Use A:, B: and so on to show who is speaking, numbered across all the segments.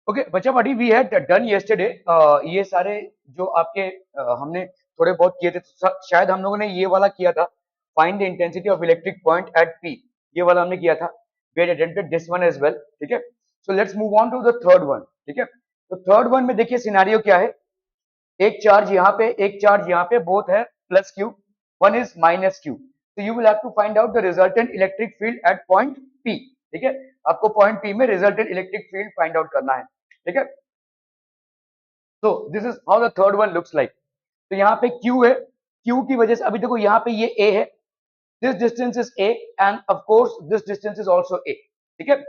A: Okay बच्चा बड़ी we had done yesterday ये सारे जो आपके हमने थोड़े बहुत किए थे शायद हम लोगों ने ये वाला किया था, find the intensity of electric point at P, ये वाला हमने किया था। We had attempted this one as well, ठीक है। So let's move on to the third one, ठीक है। तो थर्ड वन में देखिए सिनेरियो क्या है, एक चार्ज यहाँ पे एक चार्ज यहाँ पे, बोथ है plus Q, one is minus Q. तो you will have to find out the resultant electric field at point P, ठीक है। आपको पॉइंट पी में resultant electric field find out करना है, ठीक है। तो this is how the third one looks like. तो यहाँ पे Q है, Q की वजह से अभी देखो यहाँ पे ये A है, this distance is A and of course this distance is also A, ठीक है।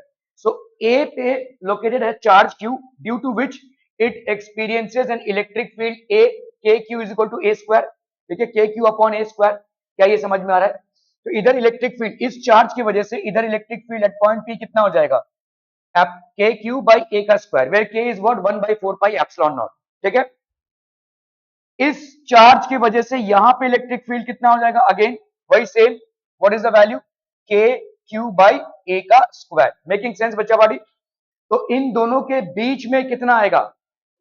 A: सो A पे लोकेटेड है charge Q, due to which it experiences an electric field A, KQ is equal to A square, ठीक है, KQ upon A square. क्या ये समझ में आ रहा है? तो इधर इलेक्ट्रिक फील्ड, इस चार्ज की वजह से इधर electric field at point P कितना हो जाएगा, के क्यू बाई ए का स्क्वायर, वेयर के is what 1/4 pi epsilon not, ठीक है। इस चार्ज की वजह से यहां पे इलेक्ट्रिक फील्ड कितना हो जाएगा, अगेन वही same, what is the value, के क्यू बाई ए का स्क्वायर। मेकिंग सेंस बच्चा बाड़ी? तो इन दोनों के बीच में कितना आएगा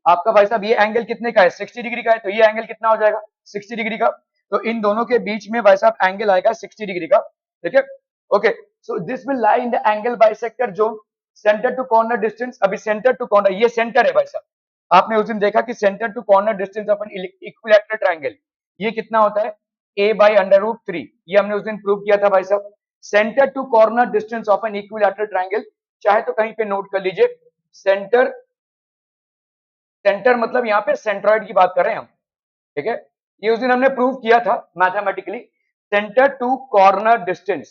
A: आपका भाई साहब, ये एंगल कितने का है, 60 डिग्री का है, तो ये एंगल कितना हो जाएगा, 60 डिग्री का। तो इन दोनों के बीच में भाई साहब एंगल आएगा 60 डिग्री का, ठीक है। Okay, so this will lie in the angle bisector zone, centre to corner distance, अभी सेंटर टू कॉर्नर ये सेंटर है भाई साहब। आपने उस दिन देखा कि centre to corner distance of an equilateral triangle ये कितना होता है, a बाई अंडर रूट 3, ये हमने उस दिन प्रूव किया था भाई साहब। Centre to corner distance of an equilateral triangle, चाहे तो कहीं पे नोट कर लीजिए, सेंटर, सेंटर मतलब यहाँ पे सेंट्रॉइड की बात कर रहे हैं हम, ठीक है। ये उस दिन हमने प्रूव किया था mathematically, centre to corner distance,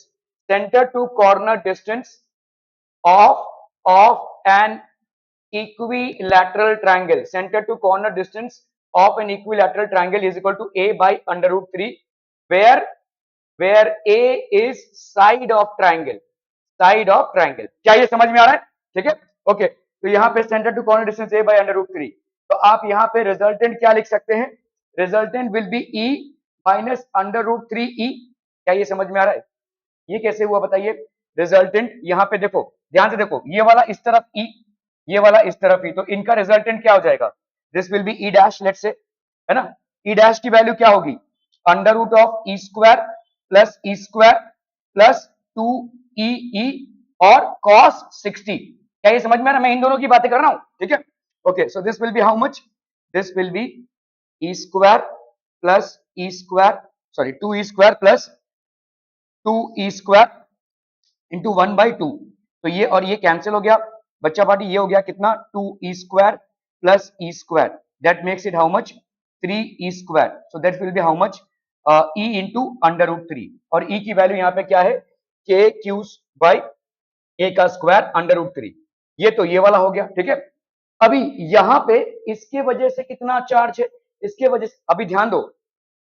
A: centre to corner distance of an equilateral triangle, center to corner distance of an equilateral triangle is equal to a by under root 3, where a is side of triangle, side of triangle। क्या ये समझ में आ रहा है? ठीक है, okay. तो यहाँ पे centre to corner distance a by under root 3, तो आप यहाँ पे रिजल्टेंट क्या लिख सकते हैं, resultant will be e minus under root 3e। क्या ये समझ में आ रहा है? ये कैसे हुआ बताइए, रिजल्टेंट यहाँ पे देखो, ध्यान से देखो, ये वाला इस तरफ ई, ये वाला इस तरफ ई, तो इनका रिजल्टेंट क्या हो जाएगा, this will be E dash, let's say, है ना। ई डैश की वैल्यू क्या होगी, under root of E square plus 2 E और कॉस 60। क्या ये समझ में आ रहा है? मैं इन दोनों की बातें कर रहा हूं, ठीक है। Okay, so this will be how much, this will be E square plus E square, sorry 2 E square plus 2 E square into 1/2। तो ये और ये कैंसिल हो गया बच्चा पार्टी, ये हो गया कितना, 2 E square plus E square, that makes it how much, 3 E square. So that will be how much, E into under root 3, और ई की वैल्यू यहाँ पे क्या है, के क्यू बाई ए का स्क्वायर अंडर रूट 3। ये तो ये वाला हो गया, ठीक है। अभी यहाँ पे इसके वजह से कितना चार्ज है, इसके वजह से अभी ध्यान दो,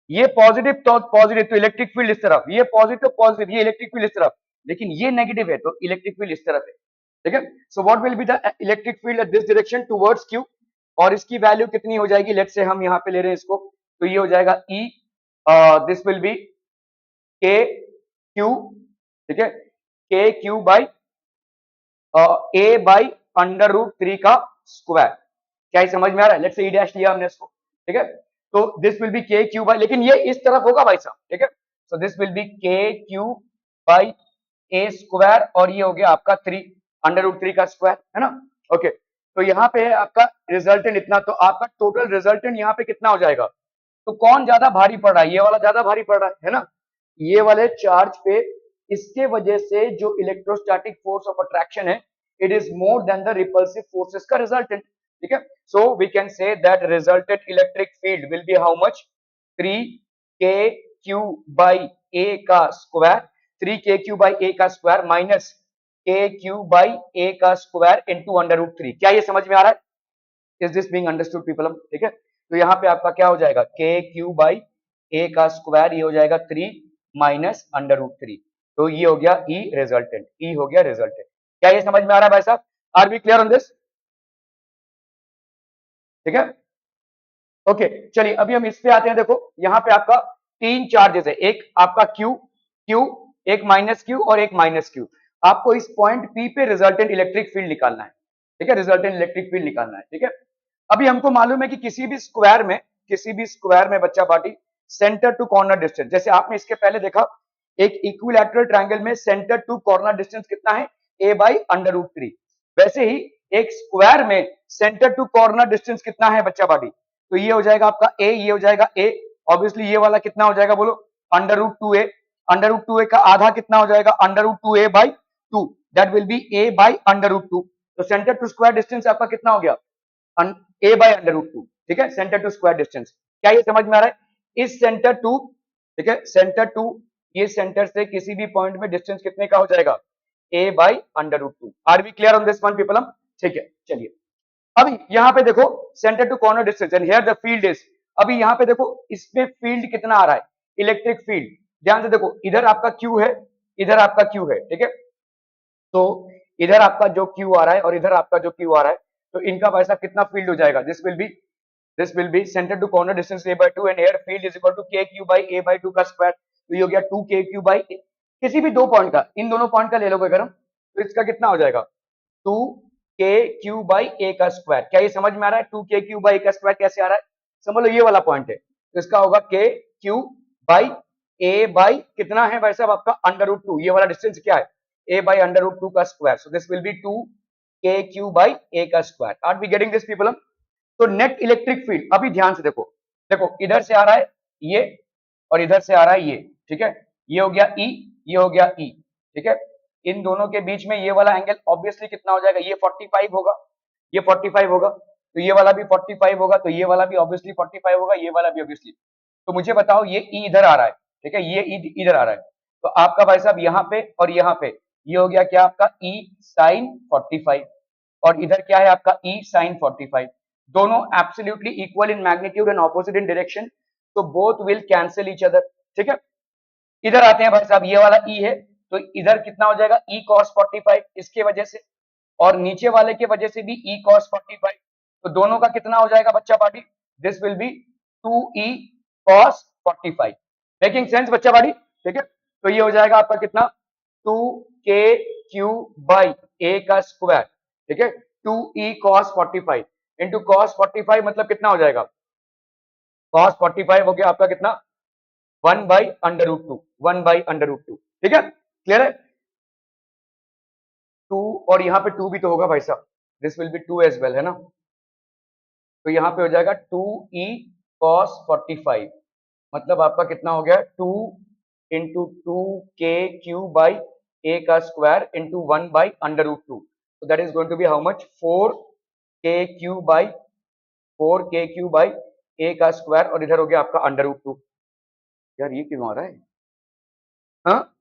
A: ये पॉजिटिव तो पॉजिटिव, तो इलेक्ट्रिक फील्ड इस तरफ, ये पॉजिटिव पॉजिटिव, ये इलेक्ट्रिक फील्ड इस तरफ, लेकिन ये नेगेटिव है तो इलेक्ट्रिक फील्ड इस तरफ है, ठीक है। So what will be the electric field at this direction towards Q, और इसकी वैल्यू कितनी हो जाएगी, लेट्स से हम यहाँ पे ले रहे हैं इसको, तो ये हो जाएगा E, this will be K Q, ठीक है, K Q by A by under root 3 का स्क्वायर। क्या ही समझ में आ रहा है? लेट्स से ई डैश लिया हमने इसको, ठीक है। तो this will be K Q by, लेकिन ये इस तरफ होगा भाई साहब, ठीक है। So this will be K Q by A square, और ये हो गया आपका 3 अंडर रूट 3 का स्क्वायर, है ना। ओके, तो यहाँ पे है आपका रिजल्टेंट इतना, तो आपका टोटल रिजल्टेंट यहाँ पे कितना हो जाएगा, तो कौन ज्यादा भारी पड़ रहा है, ये वाला ज्यादा भारी पड़ रहा है ना, ये वाले चार्ज पे, इसके वजह से जो इलेक्ट्रोस्टैटिक फोर्स ऑफ अट्रैक्शन है, it is more than the repulsive forces का रिजल्टेंट, ठीक है। So we can say that resulted electric field will be how much, 3 KQ by A का स्क्वायर, 3 KQ बाई ए का square minus KQ by A का square into under root 3। क्या ये समझ में आ रहा है? Is this being understood people, ठीक है। तो यहाँ पे आपका क्या हो जाएगा, KQ बाई ए का स्क्वायर, ये हो जाएगा 3 माइनस अंडर रूट 3, तो ये हो गया ई रिजल्टेंट, ई हो गया रिजल्टेंट। क्या ये समझ में आ रहा है भाई साहब? Are we clear on this? ठीक है, ओके। चलिए अभी हम इस पे आते हैं, देखो यहाँ पे आपका 3 चार्जेस है, एक आपका क्यू, क्यू, एक माइनस क्यू और एक माइनस क्यू। आपको इस पॉइंट पी पे रिजल्टेंट इलेक्ट्रिक फील्ड निकालना है, ठीक है, रिजल्टेंट इलेक्ट्रिक फील्ड निकालना है। ठीक है, अभी हमको मालूम है कि किसी भी स्क्वायर में बच्चा party centre to corner distance, जैसे आपने इसके पहले देखा एक इक्विलैटरल ट्रायंगल में सेंटर टू कॉर्नर डिस्टेंस कितना है, a बाई अंडर रूट 3। वैसे ही एक स्क्वायर में सेंटर टू कॉर्नर डिस्टेंस कितना है बच्चा पार्टी, तो ये हो जाएगा आपका a, ये हो जाएगा a, ऑब्वियसली ये वाला कितना हो जाएगा बोलो, under root 2a, under root 2a का आधा कितना हो जाएगा, under root 2a by 2, that will be a by under root 2। तो सेंटर टू स्क्वायर डिस्टेंस आपका कितना हो गया, a बाई अंडर रूट 2। ठीक है, सेंटर टू स्क्वायर डिस्टेंस, क्या ये समझ में आ रहा है, इस सेंटर टू, ठीक है, सेंटर टू, ये सेंटर से किसी भी पॉइंट में डिस्टेंस कितने का हो जाएगा, a by under root 2। Are we clear on this one people? ठीक है, चलिए अभी यहाँ पे देखो centre to corner distance and here the field is, अभी यहाँ पे देखो इसमें फील्ड कितना आ रहा है, इलेक्ट्रिक फील्ड, ध्यान से देखो इधर आपका Q है, इधर आपका Q है। ठीक है, तो इधर आपका जो Q आ रहा है और इधर आपका जो Q आ रहा है, तो इनका पैसा कितना फील्ड हो जाएगा, this will be centre to corner distance a by 2 and here field is equal to kq by a by 2 का स्क्वायर, तो ये हो गया 2kq बाई किसी भी दो पॉइंट का, इन दोनों पॉइंट का ले लोगे अगर हम, तो इसका कितना हो जाएगा 2kq बाई a का स्क्वायर। क्या ये समझ में आ रहा है, 2kq बाई a का स्क्वायर कैसे आ रहा है, समझ लो ये वाला पॉइंट है, तो इसका होगा kq बाई a बाई कितना है भाई साहब आपका अंडर रूट 2, ये वाला डिस्टेंस क्या है a बाई अंडर रूट 2 का square, so this will be 2kq by a का square. Are we getting this people? तो नेट इलेक्ट्रिक फील्ड, अभी ध्यान से देखो, देखो इधर से आ रहा है ये और इधर से आ रहा है ये, ठीक है, ये हो गया E, ये हो गया E, ठीक है, इन दोनों के बीच में ये वाला एंगल ऑब्वियसली कितना हो जाएगा, ये 45 होगा, ये 45 होगा, तो ये वाला भी 45 होगा, तो ये वाला भी ऑब्वियसली 45 होगा, ये वाला भी ऑब्वियसली। तो मुझे बताओ ये E इधर आ रहा है, ठीक है, ये E इधर आ रहा है, तो आपका भाई साहब यहाँ पे और यहाँ पे ये हो गया क्या आपका E साइन 45 और इधर क्या है आपका E साइन 45, दोनों absolutely equal in magnitude and opposite in direction, तो both will cancel each other. ठीक है, इधर आते हैं भाई साहब, ये वाला E है, तो इधर कितना हो जाएगा E cos 45 इसके वजह से, और नीचे वाले के वजह से भी E cos 45, तो दोनों का कितना हो जाएगा बच्चा party, this will B 2E cos 45, making sense बच्चा पार्टी? ठीक है, तो ये हो जाएगा आपका कितना 2kq बाई a का स्क्वायर, ठीक है, 2E cos 45 इंटू cos 45 मतलब कितना हो जाएगा, cos 45 हो गया आपका कितना 1 by under root 2, 1 by under root 2। ठीक है, क्लियर है, 2 और यहाँ पे 2 भी तो होगा भाई साहब, this will be 2 as well, है ना, तो यहाँ पे हो जाएगा 2E cos 45 मतलब आपका कितना हो गया 2 इंटू 2kq बाई a का square into 1 by under root 2, so that is going to be how much 4kq by 4kq by a का स्क्वायर और इधर हो गया आपका अंडर रूट 2। यार ये क्यों आ रहा है, हाँ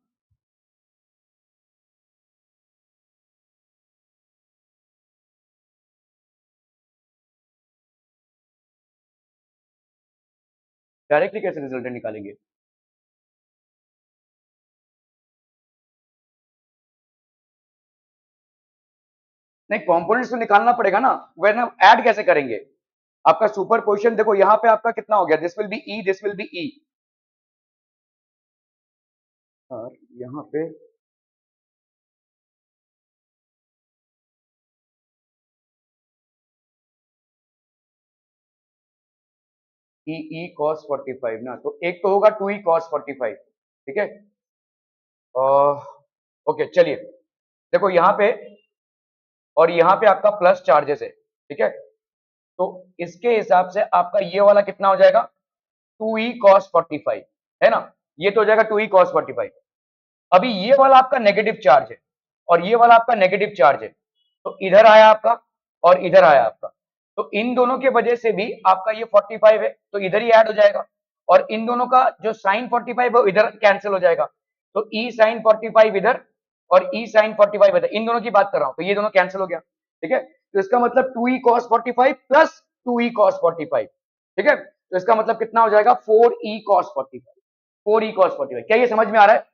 A: डायरेक्टली कैसे रिजल्ट निकालेंगे, नहीं कंपोनेंट्स तो निकालना पड़ेगा ना, वरना ऐड कैसे करेंगे, आपका सुपर पोजिशन देखो यहाँ पे आपका कितना हो गया, this will be E, this will be E, और यहाँ पे ई cos 45 ना, तो एक तो होगा 2E cos 45, ठीक है, ओके चलिए देखो यहाँ पे और यहाँ पे आपका प्लस चार्जेस है, ठीक है, तो इसके हिसाब से आपका ये वाला कितना हो जाएगा 2E cos 45, है ना, ये तो हो जाएगा 2E cos 45। अभी ये वाला आपका नेगेटिव चार्ज है और ये वाला आपका नेगेटिव चार्ज है, तो इधर आया आपका और इधर आया आपका, तो इन दोनों के वजह से भी आपका ये 45 है तो इधर ही ऐड हो जाएगा, और इन दोनों का जो साइन 45 है वो इधर कैंसिल हो जाएगा, तो ई साइन 45 इधर और ई साइन 45 इधर, इन दोनों की बात कर रहा हूं, तो ये दोनों कैंसिल हो गया, ठीक है, तो इसका मतलब 2E cos 45 plus 2E cos 45, ठीक है, तो इसका मतलब कितना हो जाएगा 4E cos 45, 4E cos 45, क्या ये समझ में आ रहा है,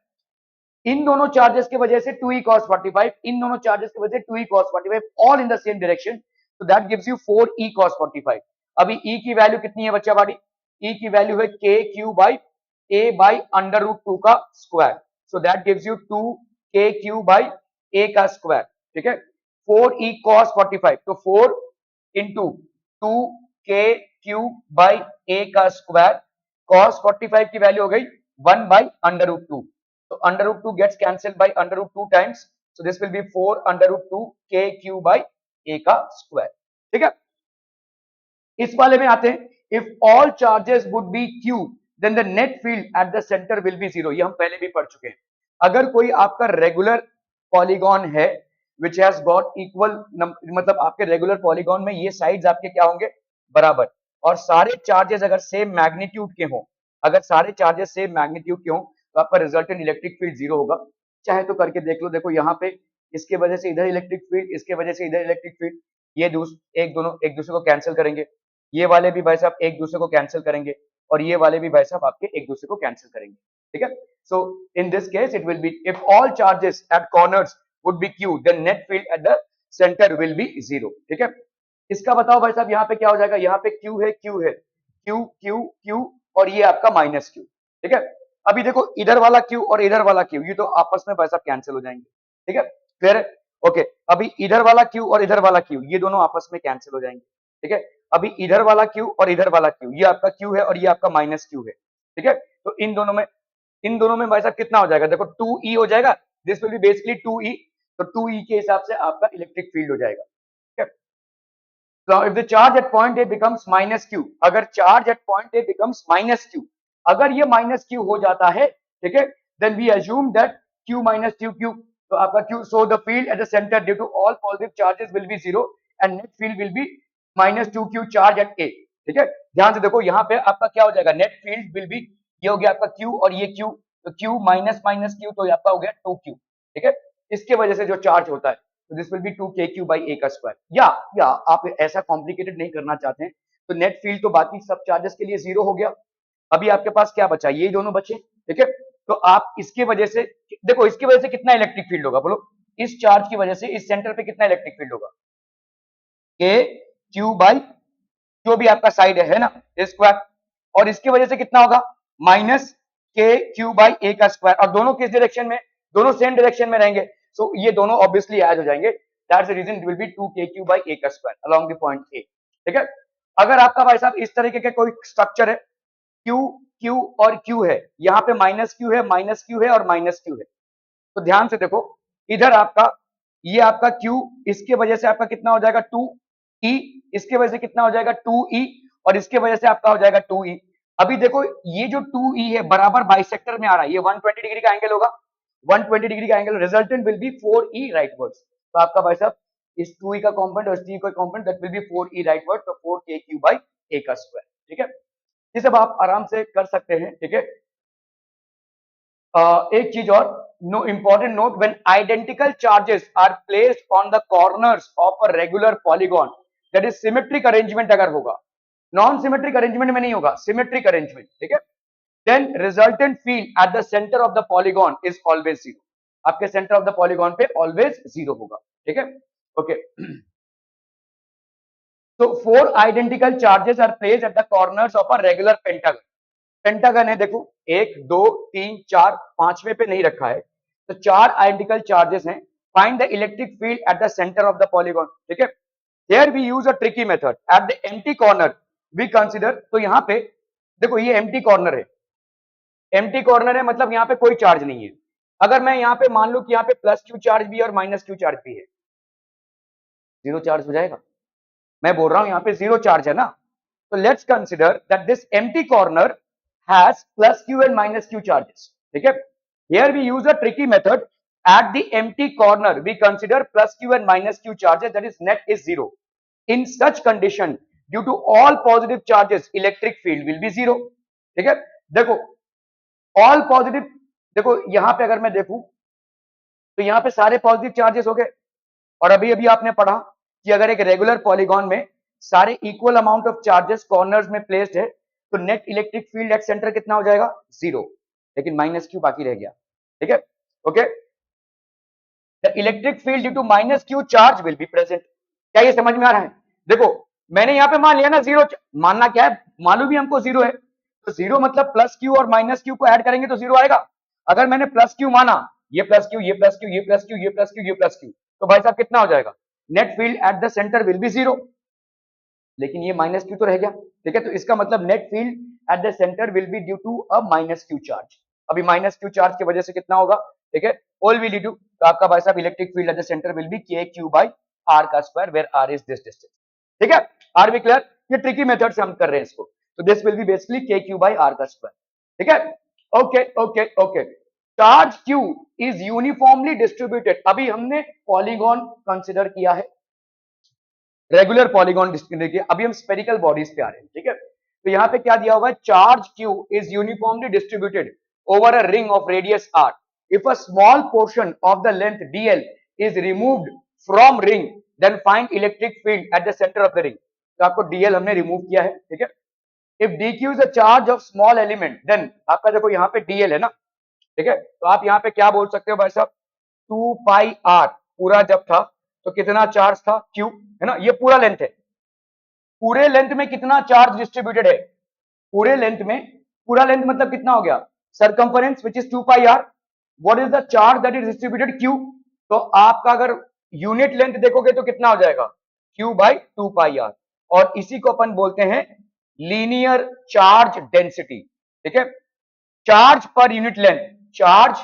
A: इन दोनों चार्जेस की वजह से 2E cos 45, इन दोनों चार्जेस की वजह से 2E cos 45 all in the same direction, so that gives you 4E cos 45। अभी E की वैल्यू कितनी है बच्चा बाड़ी, E की वैल्यू है kq by a by under root 2 का square, so that gives you 2kq by a का स्क्वायर, ठीक है, 4e cos 45, तो 4 into 2k³ by a का स्क्वायर, cos 45 की वैल्यू हो गई 1 by √2, तो √2 gets cancelled by √2 times, so this will be 4 √2 k³ by a का स्क्वायर। ठीक है, इस वाले में आते हैं, if all charges would be q then the net field at the centre will be 0, ये हम पहले भी पढ़ चुके हैं। अगर कोई आपका रेगुलर पॉलीगॉन है विच हैज गॉट इक्वल, मतलब आपके रेगुलर पॉलीगॉन में ये साइड्स आपके क्या होंगे, बराबर, और सारे चार्जेस अगर सेम मैग्नीट्यूड के हों, अगर सारे चार्जेस सेम मैग्नीट्यूड के हों, तो आपका रिजल्टेंट इलेक्ट्रिक फील्ड 0 होगा। चाहे तो करके देख लो, देखो यहाँ पे इसके वजह से इधर इलेक्ट्रिक फील्ड, इसके वजह से इधर इलेक्ट्रिक फील्ड, ये दोनों एक दूसरे को कैंसिल करेंगे, ये वाले भी भाई साहब एक दूसरे को कैंसिल करेंगे, और ये वाले भी भाई साहब आपके एक दूसरे को कैंसिल करेंगे। ठीक है, so in this case it will be, if all charges at corners would be q then net field at the centre will be 0। ठीक है, इसका बताओ भाई साहब यहाँ पे क्या हो जाएगा, यहाँ पे q है, q q और ये आपका माइनस q। ठीक है, अभी देखो इधर वाला q और इधर वाला q, ये तो आपस में भाई साहब कैंसिल हो जाएंगे। ठीक है, क्लियर है, ओके। अभी इधर वाला q और इधर वाला q, ये दोनों आपस में कैंसिल हो जाएंगे। ठीक है, अभी इधर वाला q और इधर वाला q, ये आपका q है और ये आपका माइनस q है। ठीक है, तो इन दोनों में भाई साहब कितना हो जाएगा, देखो 2e हो जाएगा, this will be basically 2e, तो 2e के हिसाब से आपका इलेक्ट्रिक फील्ड हो जाएगा। ठीक है, so if the charge at point A becomes minus q, अगर charge at point A becomes minus q, अगर ये minus q हो जाता है, ठीक है, then we assume that q minus 2q, तो आपका q, so the field at the center due to all positive charges will be 0 and net field will be minus 2q charge at A। ठीक है, ध्यान से देखो यहाँ पे आपका क्या हो जाएगा, नेट फील्ड विल बी, ये हो गया आपका q और ये q, तो q माइनस माइनस q, तो आपका हो गया 2q। ठीक है, इसके वजह से जो चार्ज होता है, तो this will be 2k³ by a का स्क्वायर, या आप ऐसा कॉम्प्लिकेटेड नहीं करना चाहते हैं, तो नेट फील्ड तो बाकी सब चार्जेस के लिए 0 हो गया। अभी आपके पास क्या बचा, ये दोनों बचे। ठीक है, तो आप इसके वजह से देखो, इसकी वजह से कितना इलेक्ट्रिक फील्ड होगा, बोलो, इस चार्ज की वजह से इस सेंटर पे कितना इलेक्ट्रिक फील्ड होगा, k³ by जो भी आपका साइड है ना, स्क्वायर, और इसकी वजह से कितना होगा, माइनस k³ by a का स्क्वायर, और दोनों किस डायरेक्शन में, दोनों सेम डायरेक्शन में रहेंगे, सो ये दोनों ऑब्वियसली ऐड हो जाएंगे, that's the reason it will be 2k³ by a का square along the point a। ठीक है, अगर आपका भाई साहब इस तरीके का कोई स्ट्रक्चर है, q q और q है, यहाँ पे माइनस q है, माइनस q है और माइनस q है, तो ध्यान से देखो, इधर आपका ये आपका q, इसके वजह से आपका कितना हो जाएगा 2e, इसके वजह से कितना हो जाएगा 2e, और इसके वजह से आपका हो जाएगा 2e। अभी देखो ये जो 2e है बराबर बाइसेक्टर में आ रहा है, ये 120 डिग्री का एंगल होगा, 120 डिग्री का angle, resultant will B 4e राइटवर्ड्स। तो आपका भाई साहब इस 2e का कंपोनेंट और इस 3e का component, that will B 4e rightward, तो 4k³ by a का स्क्वायर। ठीक है, ये सब आप आराम से कर सकते हैं। ठीक है, एक चीज और, no important note, when identical charges are placed on the corners of a regular polygon, that is symmetric arrangement अगर होगा, नॉन सिमेट्रिक अरेंजमेंट में नहीं होगा, सिमेट्रिक अरेंजमेंट। ठीक है, then resultant field at the center of the polygon is always 0, आपके centre of the polygon पे always 0 होगा। ठीक है, okay, so 4 identical charges are placed at the corners of a regular pentagon, pentagon है, देखो 1 2 3 4, पांचवें पे नहीं रखा है, तो 4 आइडेंटिकल चार्जेस हैं, find the electric field at the centre of the polygon. ठीक है, here we use a tricky method, at the empty corner we consider, तो यहाँ पे देखो ये एम्प्टी कॉर्नर है, एम्प्टी कॉर्नर है मतलब यहाँ पे कोई चार्ज नहीं है। अगर मैं यहाँ पे मान लू कि यहाँ पे प्लस क्यू चार्ज भी है और माइनस क्यू चार्ज भी है, 0 चार्ज हो जाएगा, मैं बोल रहा हूँ यहाँ पे 0 चार्ज है ना, तो let's consider that this empty corner has plus q and minus q charges। ठीक है, here we use a tricky method, at the empty corner we consider plus q and minus q charges, that is net is 0, in such condition due to all positive charges electric field will be 0। ठीक है, देखो all positive, देखो यहाँ पे अगर मैं देखूं तो यहाँ पे सारे पॉजिटिव चार्जेस हो गए, और अभी अभी आपने पढ़ा कि अगर एक रेगुलर पॉलीगॉन में सारे equal amount of charges corners में प्लेस्ड है, तो net electric field at centre कितना हो जाएगा 0, लेकिन माइनस क्यू बाकी रह गया। ठीक है, okay, the electric field due to minus Q charge will be present. क्या ये समझ में आ रहा है? देखो मैंने यहाँ पे मान लिया ना 0, मानना क्या है, मालूम भी हमको 0 है, तो 0 मतलब प्लस क्यू और माइनस क्यू को ऐड करेंगे तो 0 आएगा। अगर मैंने प्लस क्यू माना, ये प्लस क्यू, ये प्लस क्यू, ये प्लस क्यू, ये प्लस क्यू, ये प्लस क्यू, तो भाई साहब कितना हो जाएगा, net field at the centre will be 0, लेकिन ये माइनस क्यू तो रह गया, ठीक है। तो इसका मतलब net field at the centre will be due to a minus Q charge. अभी माइनस क्यू चार्ज की वजह से कितना होगा, ठीक है, ऑल विल ड्यू, तो आपका भाई साहब electric field at the centre will be K Q by R का square, where R is this distance, ठीक है। R B clear? ये ट्रिकी मेथड से हम कर रहे हैं इसको, तो this will be basically K Q by R का स्क्वायर, ठीक है। Okay okay okay, charge Q is uniformly distributed. अभी हमने पॉलीगॉन कंसिडर किया है, रेगुलर पॉलीगॉन डिस्ट्रीब्यूटेड किया, अभी हम स्फेरिकल बॉडीज पे आ रहे हैं, ठीक है। तो यहाँ पे क्या दिया हुआ है, charge Q is uniformly distributed over a ring of radius R if a small portion of the length DL is removed from ring then find electric field at the centre of the ring. तो आपको DL हमने remove किया है, ठीक है। If dq is a charge of small element then आपका देखो यहाँ पे dl है ना, ठीक है। तो आप यहाँ पे क्या बोल सकते हो भाई साहब, 2 पाई r पूरा जब था तो कितना चार्ज था, q है ना, ये पूरा लेंथ है। पूरे लेंथ में कितना चार्ज डिस्ट्रीब्यूटेड है, पूरे लेंथ में, पूरा लेंथ मतलब कितना हो गया, circumference which is 2 pi r, what is the charge that is distributed q। तो आपका अगर यूनिट लेंथ देखोगे तो कितना हो जाएगा, q बाई 2 पाई r, और इसी को अपन बोलते हैं लीनियर चार्ज डेंसिटी, ठीक है। Charge per unit length, charge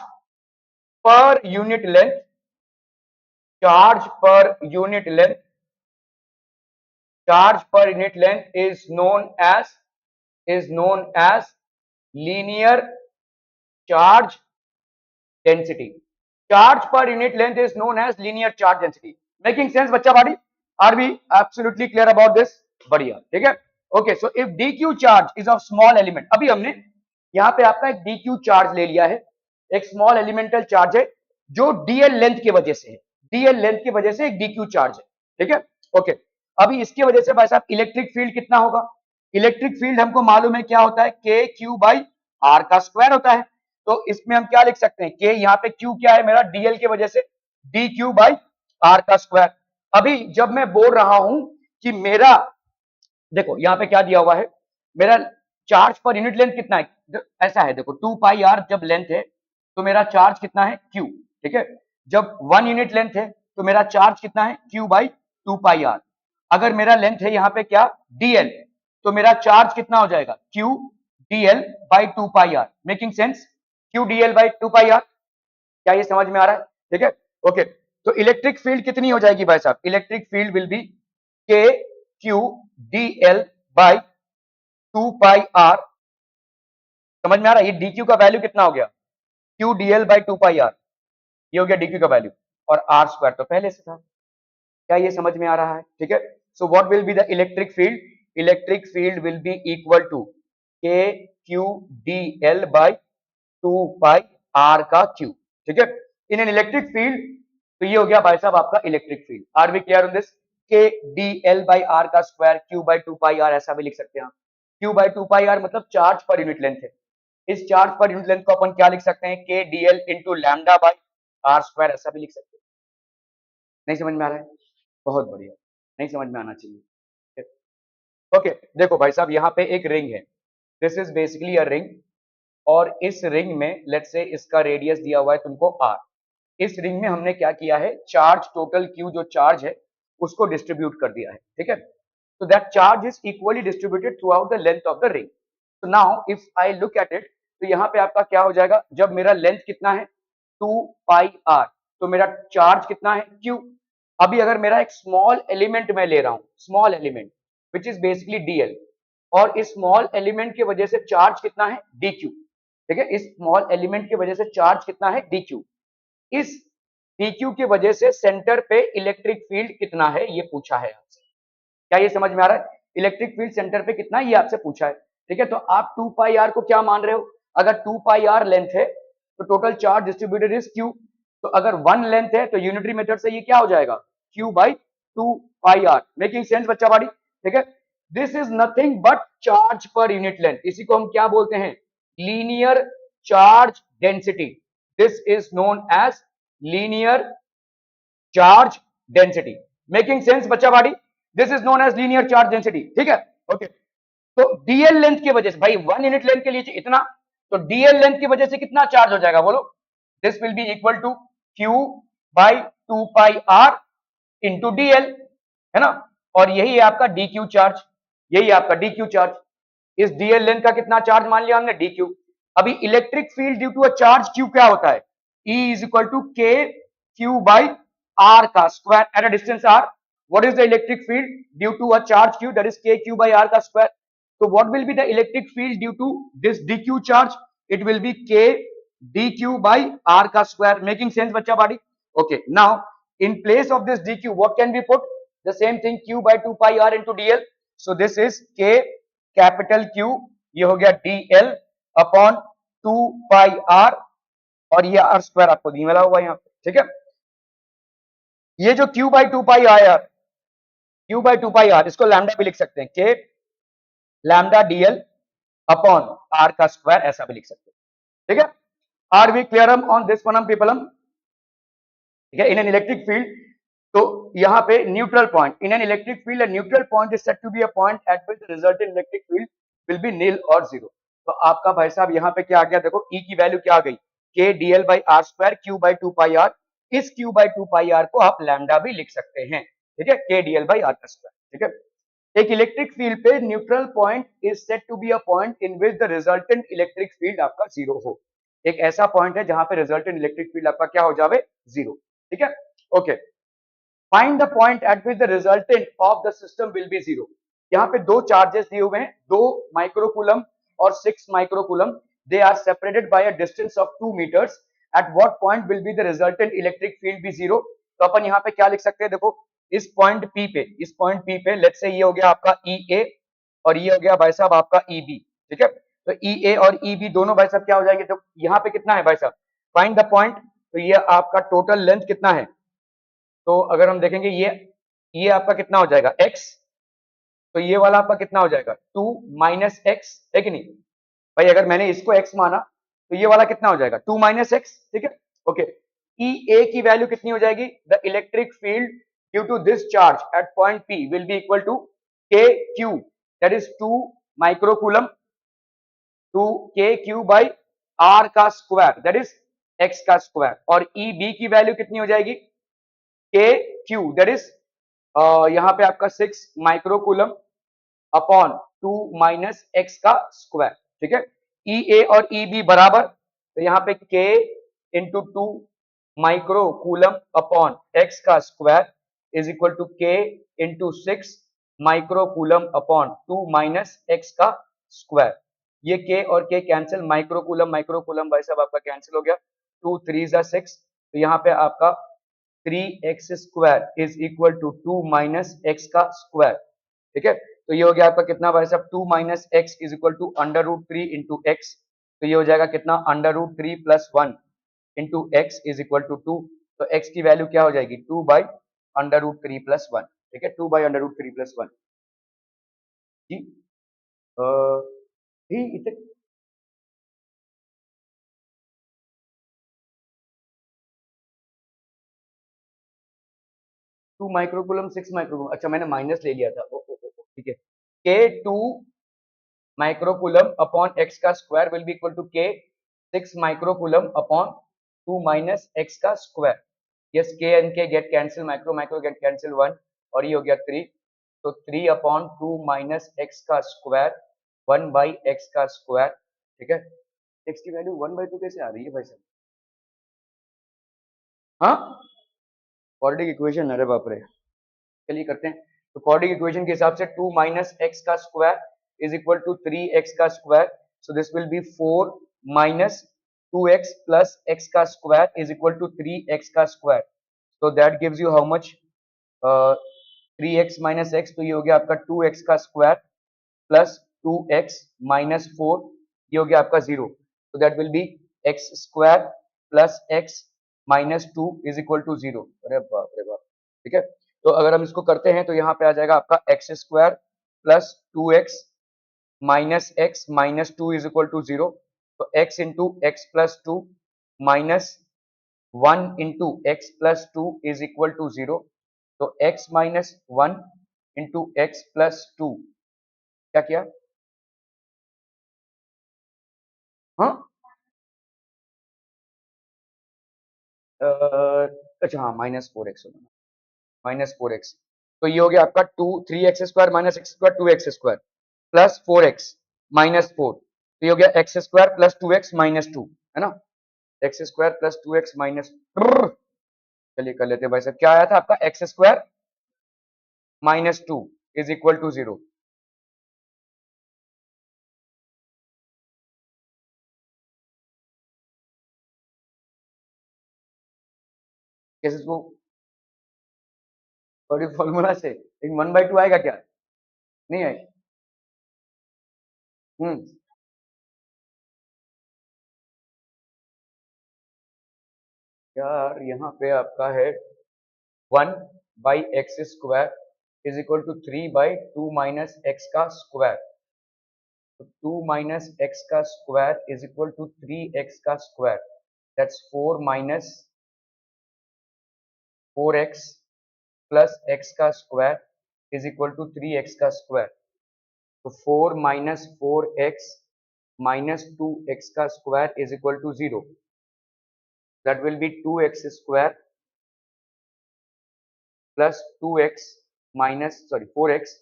A: per unit length, charge per unit length, charge per unit length is known as linear charge density. Charge per unit length is known as linear charge density. Making sense बच्चा body? Are we absolutely clear about this? बढ़िया, ठीक है। Okay, so if dq charge is of small element, अभी हमने यहाँ पे आपका एक dq चार्ज ले लिया है, एक स्मॉल एलिमेंटल चार्ज है जो dl लेंथ की वजह से है, dl लेंथ की वजह से एक dq चार्ज है, ठीक है। ओके, अभी इसकी वजह से भाई साहब इलेक्ट्रिक फील्ड कितना होगा, इलेक्ट्रिक फील्ड हमको मालूम है क्या होता है, के क्यू बाई आर का स्क्वायर होता है। तो इसमें हम क्या लिख सकते हैं, के यहाँ पे क्यू क्या है मेरा, डीएल की वजह से डी क्यू बाई आर का स्क्वायर। अभी जब मैं बोल रहा हूं कि मेरा, देखो यहाँ पे क्या दिया हुआ है, मेरा चार्ज पर यूनिट लेंथ कितना है, ऐसा है देखो 2 पाई आर जब लेंथ है तो मेरा चार्ज कितना है, क्यू, ठीक है। जब 1 यूनिट लेंथ है तो मेरा चार्ज कितना है, क्यू बाई 2 पाई आर। अगर मेरा लेंथ है यहाँ पे क्या, डीएल, तो मेरा चार्ज कितना हो जाएगा, Q DL by 2 pi R. Making sense, Q DL by 2 pi R, क्या ये समझ में आ रहा है, ठीक है। ओके, तो इलेक्ट्रिक फील्ड कितनी हो जाएगी भाई साहब, electric field will be K Q DL by 2 pi R. समझ में आ रहा है, ये dq का वैल्यू कितना हो गया, q dl by 2 pi R, ये हो गया dq का वैल्यू, और आर स्क्वायर तो पहले से था। क्या ये समझ में आ रहा है, ठीक है। So what will be the electric field, electric field will be equal to K Q D L by 2 pi R का क्यू, ठीक है, इन एन इलेक्ट्रिक फील्ड। तो ये हो गया भाई साहब आपका electric field. Are we clear on this, K D L by R का square Q by 2 pi R, ऐसा भी लिख सकते हैं आप। क्यू बाई 2 पाई आर मतलब चार्ज पर यूनिट लेंथ है, इस चार्ज पर यूनिट लेंथ को अपन क्या लिख सकते हैं, K D L into lambda by R square, ऐसा भी लिख सकते हैं। नहीं समझ में आ रहा है, बहुत बढ़िया, नहीं समझ में आना चाहिए। ओके, देखो भाई साहब यहाँ पे एक रिंग है, this is basically a ring, और इस रिंग में लेट्स से इसका रेडियस दिया हुआ है तुमको आर। इस रिंग में हमने क्या किया है, चार्ज टोटल क्यू जो चार्ज है उसको डिस्ट्रीब्यूट कर दिया है, ठीक है। तो that charge is equally distributed throughout the length of the ring. तो now if I look at it, तो यहाँ पे आपका क्या हो जाएगा, जब मेरा लेंथ कितना है 2 पाई आर, तो मेरा चार्ज कितना है, क्यू। अभी अगर मेरा एक स्मॉल एलिमेंट मैं ले रहा हूं, small element which is basically DL, और इस स्मॉल एलिमेंट की वजह से चार्ज कितना है, डीक्यू, ठीक है। इस स्मॉल एलिमेंट की वजह से चार्ज कितना है, डीक्यू। इस डीक्यू की वजह से सेंटर पे इलेक्ट्रिक फील्ड कितना है ये पूछा है आपसे। क्या ये समझ में आ रहा है, इलेक्ट्रिक फील्ड सेंटर पे कितना है ये आपसे पूछा है, ठीक है। तो आप 2 पाई आर को क्या मान रहे हो, अगर 2 पाई आर लेंथ है तो total charge distributed is Q. तो अगर 1 लेंथ है तो यूनिटरी मेथड से ये क्या हो जाएगा, Q by 2 pi R. Making sense बच्चा बाड़ी, ठीक है। This is nothing but charge per unit length, इसी को हम क्या बोलते हैं, linear charge density. This is known as linear charge density. Making sense बच्चा बाड़ी, this is known as linear charge density, ठीक है। ओके, तो डीएल लेंथ की वजह से, भाई 1 यूनिट लेंथ के लिए इतना, तो डीएल लेंथ की वजह से कितना चार्ज हो जाएगा बोलो, this will be equal to Q by 2 pi R into DL, है ना। और यही है आपका डी क्यू चार्ज, यही आपका डी क्यू चार्ज। इस डीएल लेंथ का कितना चार्ज मान लिया हमने, डी क्यू। अभी electric field due to a charge Q क्या होता है, E is equal to K Q by R का square at a distance R. What is the electric field due to a charge Q, that is K Q by R का square. तो what will be the electric field due to this D Q charge, it will be के D Q by R का square. Making sense बच्चा body? Okay, now in place of this dq what can we put, the same thing q by 2 pi r into dl, so this is k capital Q, ये हो गया dl upon 2 pi r, और ये r square आपको दी मिला हुआ यहाँ पे, ठीक है। ये जो q by 2 pi r, q by 2 pi r इसको लैम्डा भी लिख सकते हैं, k lambda dl upon r का स्क्वायर, ऐसा भी लिख सकते हैं, ठीक है। Are we clear on this one पीपलम? ठीक है, इन एन इलेक्ट्रिक फील्ड, तो यहाँ पे neutral point in an electric field, neutral point is said to be a point at which the resultant electric field will be nil और zero. तो आपका भाई साहब यहाँ पे क्या आ गया, देखो E की वैल्यू क्या आ गई, k dl by R square q by 2 pi r। इस q बाई 2 पाई r को आप लैम्डा भी लिख सकते हैं, ठीक है, k dl by R square, ठीक है। एक इलेक्ट्रिक फील्ड पे neutral point is said to be a point in which the resultant electric field आपका जीरो हो। एक ऐसा पॉइंट है जहां पे रिजल्टेंट इलेक्ट्रिक फील्ड आपका क्या हो जावे, जीरो, ठीक है। Okay, find the point eight which the resultant of the system will be zero. यहाँ पे दो चार्जेस दिए हुए हैं, 2 माइक्रोकूलम और 6 microcoulomb, they are separated by a distance of 2 metres. At what point will be the resultant electric field be zero. तो अपन यहाँ पे क्या लिख सकते हैं, देखो इस पॉइंट P पे, इस पॉइंट P पे लेट्स से ये हो गया आपका EA और ये हो गया भाई साहब आपका EB, ठीक है। तो EA और EB दोनों भाई साहब क्या हो जाएंगे, तो यहाँ पे कितना है भाई साहब, फाइंड द पॉइंट। तो ये आपका टोटल लेंथ कितना है, तो अगर हम देखेंगे ये आपका कितना हो जाएगा x, तो ये वाला आपका कितना हो जाएगा 2 माइनस एक्स, है कि नहीं भाई। अगर मैंने इसको x माना तो ये वाला कितना हो जाएगा 2 माइनस एक्स, ठीक है। ओके, ई ए की वैल्यू कितनी हो जाएगी, the electric field due to this charge at point P will be equal to K Q, that is 2 microcoulomb, 2 K Q by R का स्क्वायर, दैट इज x का square. और E B की value कितनी हो जाएगी, के Q, that is यहाँ पे आपका 6 माइक्रोकूलम अपॉन 2 माइनस एक्स का स्क्वायर, ठीक है। ई ए और ई बी बराबर, तो यहाँ पे k into 2 microcoulomb upon X का square is equal to k into 6 microcoulomb upon 2 minus X का स्क्वायर। ये k और k कैंसिल, माइक्रोकूलम माइक्रोकूलम भाई साहब आपका कैंसिल हो गया, 2 3 जा 6, तो यहाँ पे आपका 3x square is equal to 2 minus X का स्क्वायर, ठीक है। तो ये हो गया आपका कितना भाई साहब, 2 minus X is equal to under root 3 into X. तो ये हो जाएगा कितना, under root 3 plus 1 into X is equal to 2। तो x की वैल्यू क्या हो जाएगी, 2 बाई अंडर रूट 3 प्लस 1, ठीक है, 2 बाई अंडर रूट 3 प्लस 1 जी। अ, ही इतने 2 माइक्रोकूलम 6 माइक्रोकूलम, अच्छा मैंने माइनस ले लिया था, ओ, ओ, ओ, ठीक है। के 2 माइक्रोकूलम अपॉन एक्स का square will be equal to K 6 microcoulomb upon 2 minus X का square. Yes, K and K get cancel, micro micro get cancel 1, और ये हो गया 3। तो 3 अपॉन 2 माइनस एक्स का स्क्वायर 1 बाई एक्स का square, ठीक है। एक्स की वैल्यू 1 बाई 2 कैसे आ रही है भाई साहब, हाँ क्वाड्रेटिक इक्वेशन, अरे बाप रे। चलिए करते हैं, तो क्वाड्रेटिक इक्वेशन के हिसाब से 2 माइनस एक्स का square is equal to 3x का square, so this will be 4 minus 2x plus x का square is equal to 3x का square. so that gives you how much, 3x minus x, तो ये हो गया आपका 2x का स्क्वायर प्लस 2x माइनस 4, ये हो गया आपका 0। so that will be x square plus x minus 2 is equal to 0। अरे बाप रे बाप, ठीक है। तो अगर हम इसको करते हैं तो यहाँ पे आ जाएगा आपका x square plus 2x minus x minus 2 is equal to 0। तो x into X plus 2 minus 1 into X plus 2 is equal to 0। तो x minus 1 into X plus 2 क्या किया, हाँ अच्छा हाँ माइनस 4x होगा, माइनस 4x। तो ये हो गया आपका 3x² minus x² 2x² plus 4x minus 4। तो ये हो गया x² प्लस 2x माइनस 2, है ना, x² प्लस 2x माइनस, चलिए कर लेते हैं भाई साहब। क्या आया था आपका x² minus 2 is equal to 0। कैसे इसको बड़ी फॉर्मूला से एक 1/2 आएगा क्या? नहीं आए। हम्म यार यहाँ पे आपका है 1/x² is equal to 3/2 minus X का स्क्वायर। तो 2 माइनस एक्स का square is equal to 3x का square, that's 4 minus 4x plus x का square is equal to 3x का स्क्वायर। तो 4 माइनस 4x माइनस 2x का square is equal to 0, that will be 2x square plus 2x minus, sorry, 4x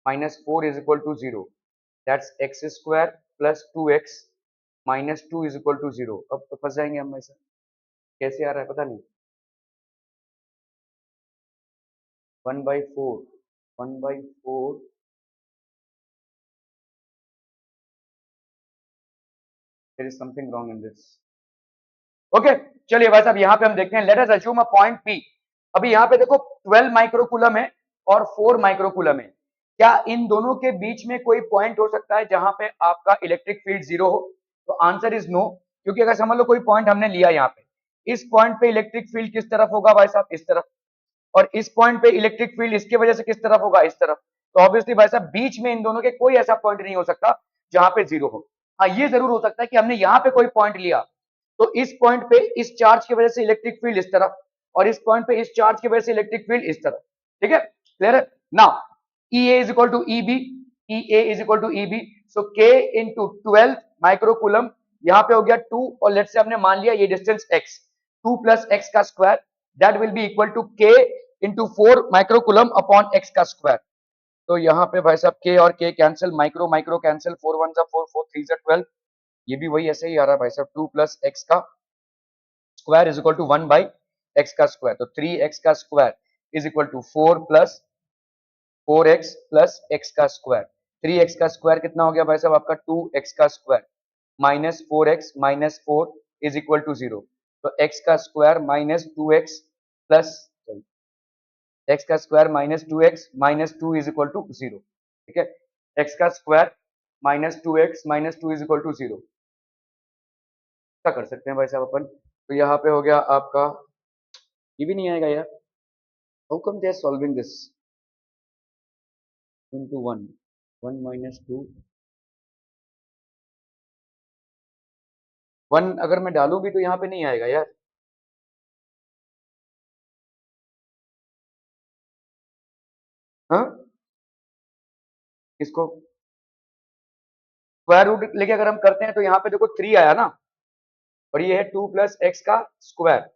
A: minus 4 is equal to 0, that's x square plus 2x minus 2 is equal to 0। अब तो फंस जाएंगे हम, ऐसा कैसे आ रहा है पता नहीं। 1/4 1/4 there is something wrong in this। Okay चलिए भाई साहब यहाँ पे हम देखते हैं, लेट अस अज्यूम अ पॉइंट P। अभी यहाँ पे देखो 12 माइक्रोकूलम है और 4 माइक्रोकूलम है। क्या इन दोनों के बीच में कोई पॉइंट हो सकता है जहां पे आपका इलेक्ट्रिक फील्ड 0 हो? तो आंसर इज नो, क्योंकि अगर समझ लो कोई पॉइंट हमने लिया यहाँ पे, इस पॉइंट पे इलेक्ट्रिक फील्ड किस तरफ होगा भाई साहब? इस तरफ। और इस पॉइंट पे इलेक्ट्रिक फील्ड इसकी वजह से किस तरफ होगा? इस तरफ। तो ऑब्वियसली भाई साहब बीच में इन दोनों के कोई ऐसा पॉइंट नहीं हो सकता जहां पे 0 हो। हाँ ये जरूर हो सकता है कि हमने यहाँ पे कोई पॉइंट लिया, तो इस पॉइंट पे इस चार्ज की वजह से इलेक्ट्रिक फील्ड इस तरफ, और इस पॉइंट पे इस चार्ज की वजह से इलेक्ट्रिक फील्ड इस तरफ। ठीक है, क्लियर है now. EA is equal to EB, EA is equal to EB, so K into 12 microcoulomb, यहाँ पे हो गया 2, और लेट्स से हमने मान लिया ये डिस्टेंस x, 2 प्लस एक्स का square, that will be equal to K into 4 microcoulomb upon x का स्क्वायर। तो यहाँ पे भाई साहब K और K cancel, micro micro cancel, 4 1 4, 4 3 12, ये भी वही ऐसे ही आ रहा है भाई साहब, 2 प्लस एक्स का square is equal to 1/x का स्क्वायर। तो 3x का square is equal to 4 plus 4x plus x का स्क्वायर। 3x का स्क्वायर कितना हो गया भाई साहब आपका? 2x का square minus 4x minus 4 is equal to 0। तो x का square minus 2x plus x का square minus 2x minus 2 is equal to 0। ठीक है, x का square minus 2x minus 2 is equal to 0। क्या कर सकते हैं भाई साहब अपन? तो यहाँ पे हो गया आपका, ये भी नहीं आएगा यार, how come they are solving this into 1, 1 minus 2, 1 अगर मैं डालूं भी तो यहाँ पे नहीं आएगा यार। हाँ इसको स्क्वायर रूट लेके अगर हम करते हैं तो यहाँ पे देखो 3 आया ना, और ये है 2 प्लस एक्स का square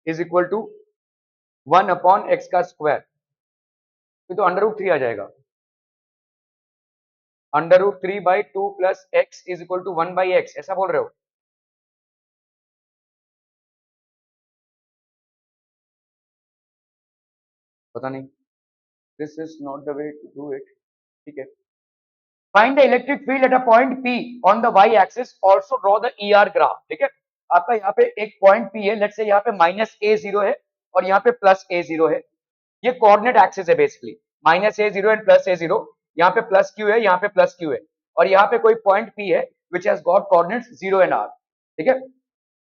A: is equal to 1 upon X का स्क्वायर, तो अंडर रूट 3 आ जाएगा। Under root 3/2 plus X is equal to 1/x, ऐसा बोल रहे हो? पता नहीं, this is not the way to do it. ठीक है, find the electric field at a point P on the y axis, also draw the ER graph. ठीक है, आपका यहाँ पे एक पॉइंट P है, लेट्स से यहाँ पे माइनस a0 है और यहाँ पे प्लस a0 है, ये कोऑर्डिनेट एक्सिस है basically, minus a0 and plus a0, यहाँ पे प्लस q है, यहाँ पे प्लस q है, और यहाँ पे कोई पॉइंट P है which has got coordinates 0 and r। ठीक है,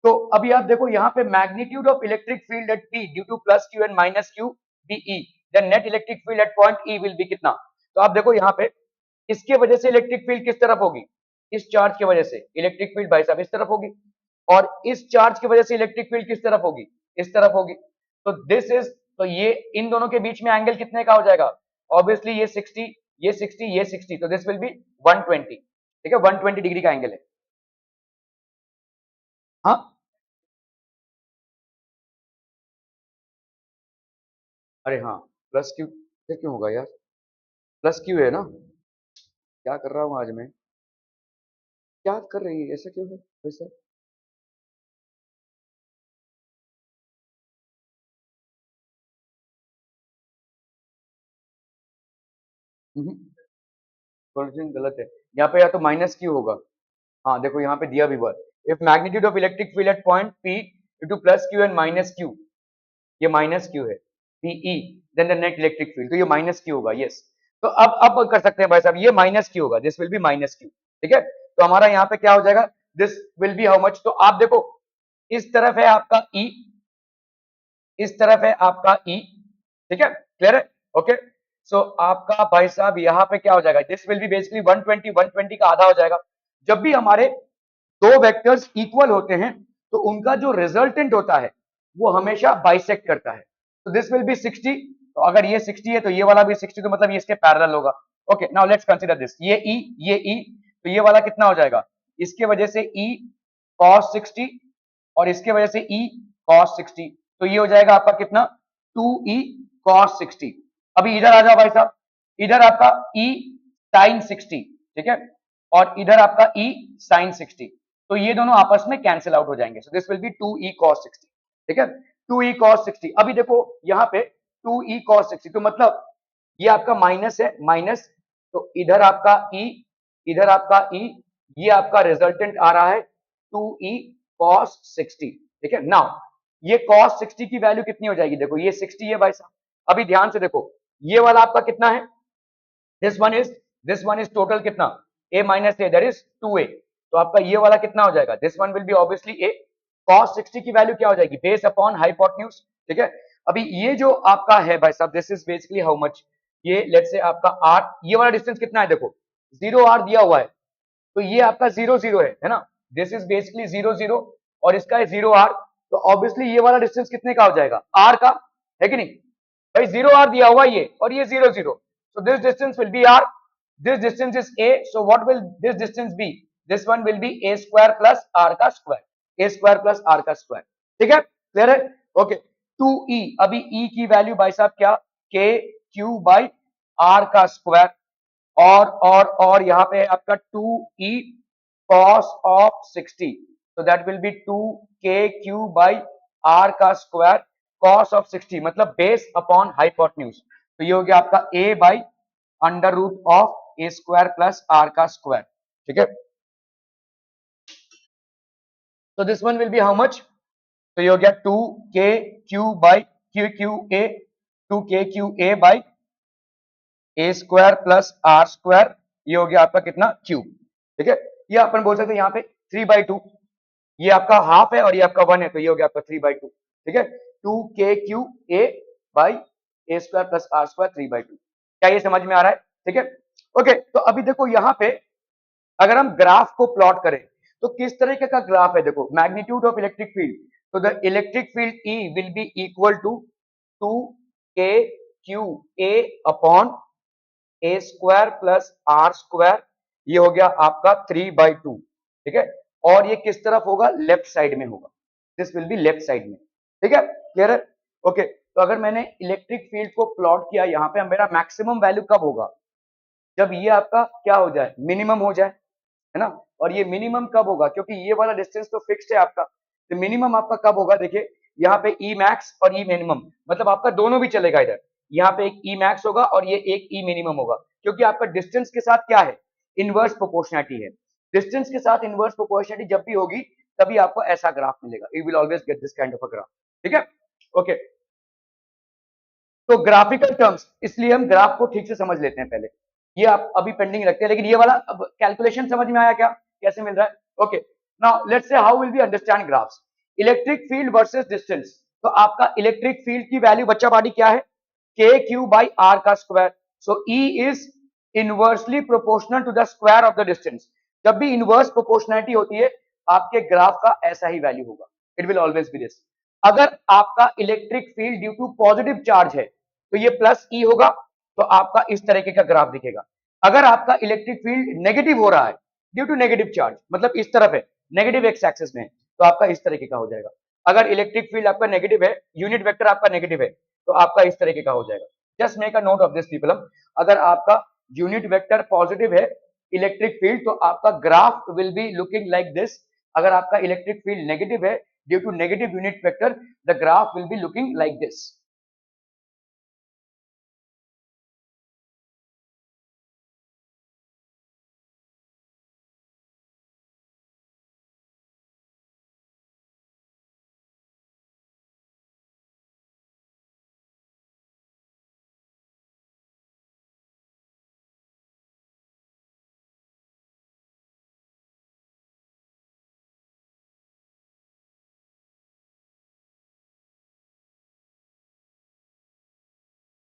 A: तो अभी आप देखो यहाँ पे magnitude of electric field at P due to plus q and minus q be E, then net electric field at point E will be कितना? तो आप देखो यहाँ पे इसके वजह से इलेक्ट्रिक फील्ड किस तरफ होगी? इस चार्ज की वजह से इलेक्ट्रिक फील्ड भाई साहब इस तरफ होगी, और इस चार्ज की वजह से इलेक्ट्रिक फील्ड किस तरफ होगी? इस तरफ होगी। तो दिस इज, तो ये इन दोनों के बीच में एंगल कितने का हो जाएगा? ऑब्वियसली ये 60, ये 60, ये 60, तो दिस विल बी 120। ठीक है, 120 डिग्री का एंगल है। हाँ अरे हाँ, प्लस क्यू क्यों होगा यार, प्लस क्यू है ना, क्या कर रहा हूँ आज मैं, क्या कर रही है, ऐसा क्यों है वैसा। सॉल्यूशन गलत है, यहाँ पे या तो माइनस क्यू होगा। हाँ देखो यहाँ पे दिया भी हुआ है, if magnitude of electric field at point P to plus Q and minus Q, ये माइनस क्यू है, PE then the net electric field, तो ये माइनस क्यू होगा, यस। तो अब कर सकते हैं भाई साहब, ये माइनस क्यू होगा, this will B minus Q, ठीक है। तो हमारा यहाँ पे क्या हो जाएगा, this will be how much, तो आप देखो इस तरफ है आपका ई, इस तरफ है आपका ई, ठीक है, क्लियर है, ओके। सो आपका भाई साहब यहाँ पे क्या हो जाएगा, दिस विल बी बेसिकली 120, 120 का आधा हो जाएगा। जब भी हमारे दो वेक्टर्स इक्वल होते हैं तो उनका जो रिजल्टेंट होता है वो हमेशा बाइसेक्ट करता है, तो दिस विल बी 60, तो अगर ये 60 है तो ये वाला भी 60, तो मतलब ये इसके पैरेलल होगा। Okay now let's consider this, ये ई, तो ये वाला कितना हो जाएगा, इसके वजह से ई cos 60 और इसके वजह से ई cos 60, तो ये हो जाएगा आपका कितना 2e cos 60। अभी इधर आ जाओ भाई साहब, इधर आपका e sin 60, ठीक है, और इधर आपका e sin 60, तो ये दोनों आपस में कैंसिल आउट हो जाएंगे, सो this will B 2e cos 60, ठीक है, 2e cos 60। अभी देखो यहाँ पे 2e cos 60, तो मतलब ये आपका माइनस है, माइनस, तो इधर आपका e, इधर आपका e, ये आपका रिजल्टेंट आ रहा है 2e cos 60, ठीक है। नाउ ये cos 60 की वैल्यू कितनी हो जाएगी, देखो ये 60 है भाई साहब, अभी ध्यान से देखो ये वाला आपका कितना है, दिस वन इज टोटल कितना, a minus A, that is 2a, तो आपका ये वाला कितना हो जाएगा, this one will B obviously a, cos 60 की वैल्यू क्या हो जाएगी, बेस अपॉन हाइपोटेन्यूज, ठीक है। अभी ये जो आपका है भाई साहब, this is basically how much, ये लेट्स से आपका r, ये वाला डिस्टेंस कितना है, देखो 0r दिया हुआ है, तो ये आपका 0 0 है ना, दिस इज बेसिकली 0 0 और इसका है 0r, तो ऑब्वियसली ये वाला डिस्टेंस कितने का हो जाएगा, r का, है कि नहीं भाई, 0r दिया हुआ ये और ये 0 0, so this distance will be r, this distance is a, so what will this distance be, this one will be a square plus r का square, a square plus r का square, ठीक है, clear है, okay. 2e, अभी e की value भाई साहब क्या, k q बाई r का स्क्वायर, और यहाँ पे आपका 2e cos of 60, so that will be 2kq by r का स्क्वायर cos of 60, मतलब बेस अपॉन हाइपोटेन्यूज, तो ये हो गया आपका a by under root of a square plus r का स्क्वायर, ठीक है। तो this one will be how much, तो ये हो गया 2kq by qa, 2kqa by A square plus R square, ये हो गया आपका कितना क्यूब, ठीक है। ये अपन बोल सकते हैं यहाँ पे 3/2, ये आपका हाफ है और ये आपका 1 है, तो ये हो गया आपका 3/2, ठीक है, 2kqa by A square plus R square 3/2, क्या ये समझ में आ रहा है, ठीक है, ओके। तो अभी देखो यहाँ पे अगर हम ग्राफ को प्लॉट करें तो किस तरीके का ग्राफ है, देखो मैग्नीट्यूड ऑफ इलेक्ट्रिक फील्ड, तो the electric field E will be equal to 2kqa upon A square plus R square, ये हो गया आपका 3/2, ठीक है, और ये किस तरफ होगा, लेफ्ट साइड में होगा, this will be left side में, ठीक है, क्लियर है, ओके। तो अगर मैंने इलेक्ट्रिक फील्ड को प्लॉट किया यहाँ पे, मेरा मैक्सिमम वैल्यू कब होगा, जब ये आपका क्या हो जाए, मिनिमम हो जाए, है ना, और ये मिनिमम कब होगा, क्योंकि ये वाला डिस्टेंस तो फिक्स्ड है आपका, तो मिनिमम आपका कब होगा, देखिए यहाँ पे ई मैक्स और ई मिनिमम, मतलब आपका दोनों भी चलेगा, इधर यहाँ पे एक ई मैक्स होगा और ये एक ई मिनिमम होगा, क्योंकि आपका डिस्टेंस के साथ क्या है, इनवर्स प्रोपोर्शनैलिटी है, डिस्टेंस के साथ इनवर्स प्रोपोर्शनैलिटी जब भी होगी तभी आपको ऐसा ग्राफ मिलेगा, you will always get this kind of a graph, ठीक है, ओके। तो ग्राफिकल टर्म्स, इसलिए हम ग्राफ को ठीक से समझ लेते हैं पहले, ये आप अभी पेंडिंग रखते हैं, लेकिन ये वाला अब कैलकुलेशन समझ में आया क्या, कैसे मिल रहा है, okay. Now let's say how will we understand graphs, electric field versus distance, तो आपका इलेक्ट्रिक फील्ड की वैल्यू बच्चा बाड़ी क्या है, के क्यू बाई आर का square, so E is inversely proportional to the square of the distance, जब भी इनवर्स प्रोपोर्शनैलिटी होती है आपके ग्राफ का ऐसा ही वैल्यू होगा, it will always be this. अगर आपका electric field due to positive charge है तो ये प्लस ई होगा, तो आपका इस तरीके का ग्राफ दिखेगा। अगर आपका इलेक्ट्रिक फील्ड नेगेटिव हो रहा है ड्यू टू नेगेटिव चार्ज, मतलब इस तरफ है, नेगेटिव एक्स एक्सिस में, तो आपका इस तरीके का हो जाएगा। अगर इलेक्ट्रिक फील्ड आपका नेगेटिव है, यूनिट वेक्टर आपका नेगेटिव है, तो आपका इस तरीके का हो जाएगा, just make a note of this people. अगर आपका यूनिट वेक्टर पॉजिटिव है इलेक्ट्रिक फील्ड, तो आपका graph will be looking like this. अगर आपका इलेक्ट्रिक फील्ड नेगेटिव है due to negative unit vector, the graph will be looking like this.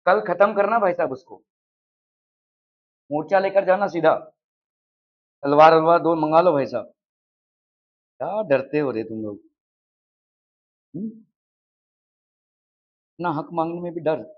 A: कल खत्म करना भाई साहब, उसको मोर्चा लेकर जाना सीधा, तलवार वलवार दो मंगा लो भाई साहब। क्या डरते हो रे तुम लोग, ना हक मांगने में भी डर।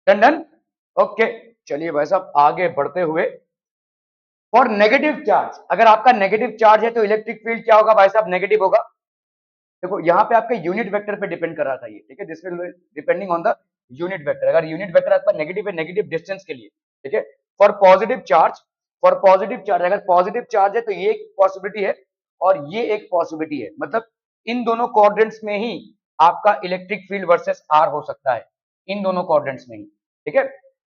A: Done done, okay. चलिए भाई साहब आगे बढ़ते हुए, फॉर नेगेटिव चार्ज, अगर आपका नेगेटिव चार्ज है तो इलेक्ट्रिक फील्ड क्या होगा भाई साहब, नेगेटिव होगा। देखो यहाँ पे आपके यूनिट वेक्टर पे डिपेंड कर रहा था ये, ठीक है, this will depending on the unit vector. अगर यूनिट वेक्टर आपका नेगेटिव है, नेगेटिव डिस्टेंस के लिए, ठीक है। For positive charge, for positive charge, अगर पॉजिटिव चार्ज है तो ये एक पॉसिबिलिटी है और ये एक पॉसिबिलिटी है, मतलब इन दोनों क्वाड्रेंट्स में ही आपका इलेक्ट्रिक फील्ड वर्सेस आर हो सकता है, इन दोनों क्वाड्रेंट्स में ही, ठीक है।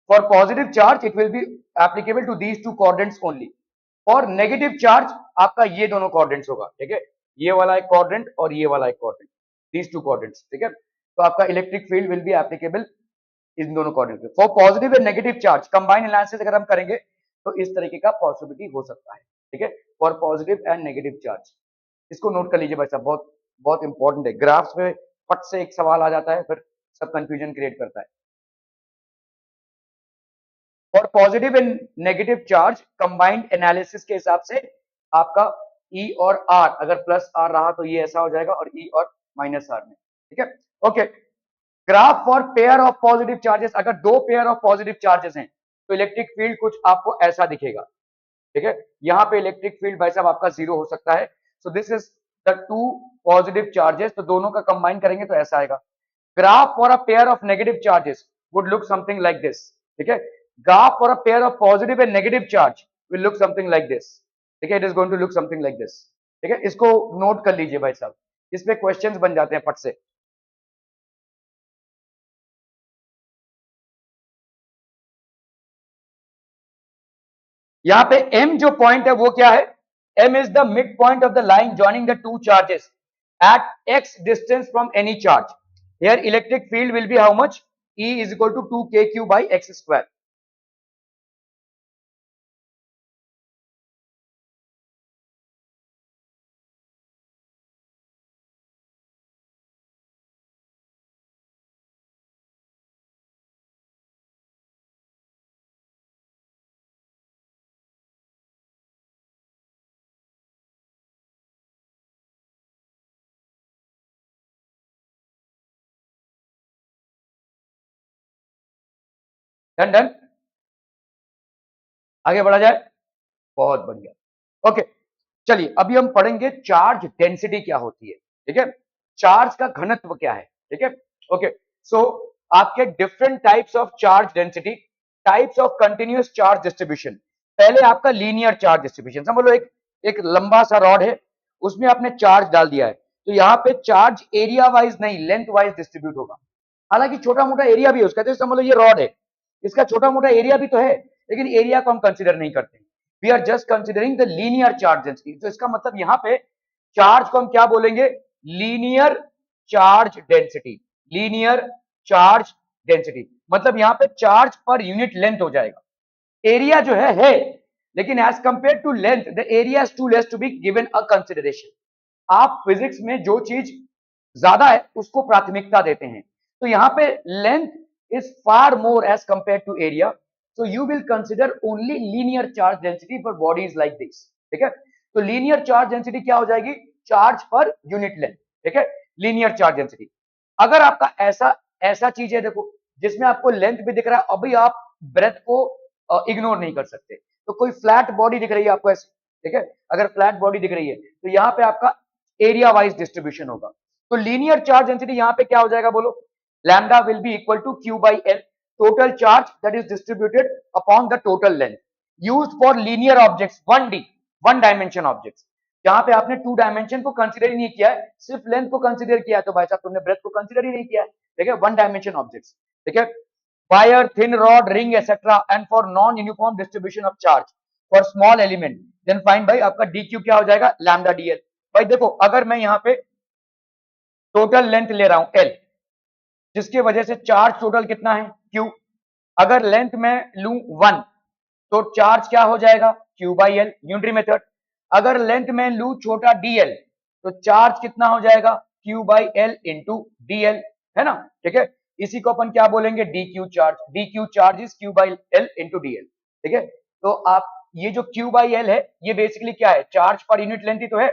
A: For positive charge it will be applicable to these two quadrants only. और नेगेटिव चार्ज आपका ये दोनों क्वाड्रेंट्स होगा, ठीक है, ये वाला एक क्वाड्रेंट और ये वाला एक क्वाड्रेंट, दीज टू क्वाड्रेंट्स, ठीक है। तो आपका electric field will be applicable in दोनों क्वाड्रेंट पे। For positive and negative charge combine analysis अगर हम करेंगे तो इस तरीके का पॉसिबिलिटी हो सकता है, ठीक है, for positive and negative charge. इसको नोट कर लीजिए भाई साहब, बहुत बहुत इंपॉर्टेंट है, ग्राफ्स में फट से एक सवाल आ जाता है फिर सब कंफ्यूजन क्रिएट करता है। और positive and negative charge combined analysis के हिसाब से आपका ई और आर, अगर प्लस आर रहा तो ये ऐसा हो जाएगा और ई और माइनस आर में, ठीक है, okay. Graph for pair of positive charges, अगर दो पेयर ऑफ पॉजिटिव चार्जेस हैं तो इलेक्ट्रिक फील्ड कुछ आपको ऐसा दिखेगा, ठीक है। यहां पे इलेक्ट्रिक फील्ड भाई साहब आपका जीरो हो सकता है। So this is the two positive charges, तो दोनों का कंबाइन करेंगे तो ऐसा आएगा। Graph for a pair of negative charges would look something like this, ठीक है। Graph for a pair of positive and negative charge will look something like this, ठीक है, it is going to look something like this, ठीक है। इसको note कर लीजिए भाई साहब, इसमें क्वेश्चंस बन जाते हैं फट से। यहां पे m जो पॉइंट है वो क्या है, m is the mid point of the line joining the two charges at x distance from any charge. Here electric field will be how much, E is equal to 2kq by x square। Done done, आगे बढ़ा जाए, बहुत बढ़िया, okay. चलिए अभी हम पढ़ेंगे charge density क्या होती है, ठीक है, चार्ज का घनत्व क्या है, ठीक है, ओके। सो आपके different types of charge density, types of continuous charge distribution. पहले आपका लीनियर चार्ज डिस्ट्रीब्यूशन, समझ लो एक एक लंबा सा रॉड है, उसमें आपने चार्ज डाल दिया है, तो यहाँ पे चार्ज एरिया वाइज नहीं लेंथ वाइज डिस्ट्रीब्यूट होगा। हालांकि छोटा मोटा एरिया भी है उसका, तो समझ लो ये रॉड है, इसका छोटा मोटा एरिया भी तो है, लेकिन एरिया को हम कंसिडर नहीं करते, we are just considering the linear charge density. तो इसका मतलब यहां पे चार्ज को हम क्या बोलेंगे, linear charge density, linear charge density. मतलब यहाँ पे चार्ज पर यूनिट लेंथ हो जाएगा। एरिया जो है लेकिन as compare to length the area is too less to be given a consideration. आप फिजिक्स में जो चीज ज्यादा है उसको प्राथमिकता देते हैं, तो यहाँ पे length is far more as compare to area, so you will consider only linear charge density for bodies like this। ठीक है, तो लीनियर चार्ज डेंसिटी क्या हो जाएगी, चार्ज पर यूनिट लेंथ। ठीक है, लीनियर चार्ज डेंसिटी। अगर आपका ऐसा ऐसा चीज है देखो जिसमें आपको लेंथ भी दिख रहा है, अभी आप ब्रेथ को इग्नोर नहीं कर सकते, तो कोई फ्लैट बॉडी दिख रही है आपको ऐसे, ठीक है, अगर फ्लैट बॉडी दिख रही है तो यहाँ पे आपका एरिया वाइज डिस्ट्रीब्यूशन होगा। तो लीनियर चार्ज डेंसिटी यहाँ पे क्या हो जाएगा बोलो, lambda will be equal to Q by l, total charge that is distributed upon the total length, used for linear objects 1D one dimension objects। जहां पे आपने 2 डायमेंशन को कंसीडर ही नहीं किया है, सिर्फ लेंथ को कंसीडर किया है, तो भाई साहब तुमने ब्रेथ को कंसीडर ही नहीं किया है। ठीक है, 1 डायमेंशन ऑब्जेक्ट्स। ठीक है, wire, thin rod, ring etcetera and for non uniform distribution of charge for small element, then find भाई आपका डी क्यू क्या हो जाएगा, लैम्डा डी एल। भाई देखो अगर मैं यहाँ पे टोटल लेंथ ले रहा हूं एल, जिसकी वजह से चार्ज टोटल कितना है Q, अगर लेंथ में लूं 1 तो चार्ज क्या हो जाएगा Q by L, unitary method. अगर लेंथ में लूं छोटा dl तो चार्ज कितना हो जाएगा Q by L into D L, है ना। ठीक है, इसी को अपन क्या बोलेंगे, dq charge, dq charge is Q by L into D L. ठीक है, तो आप ये जो Q बाई एल है ये बेसिकली क्या है, चार्ज पर यूनिट लेंथ ही तो है,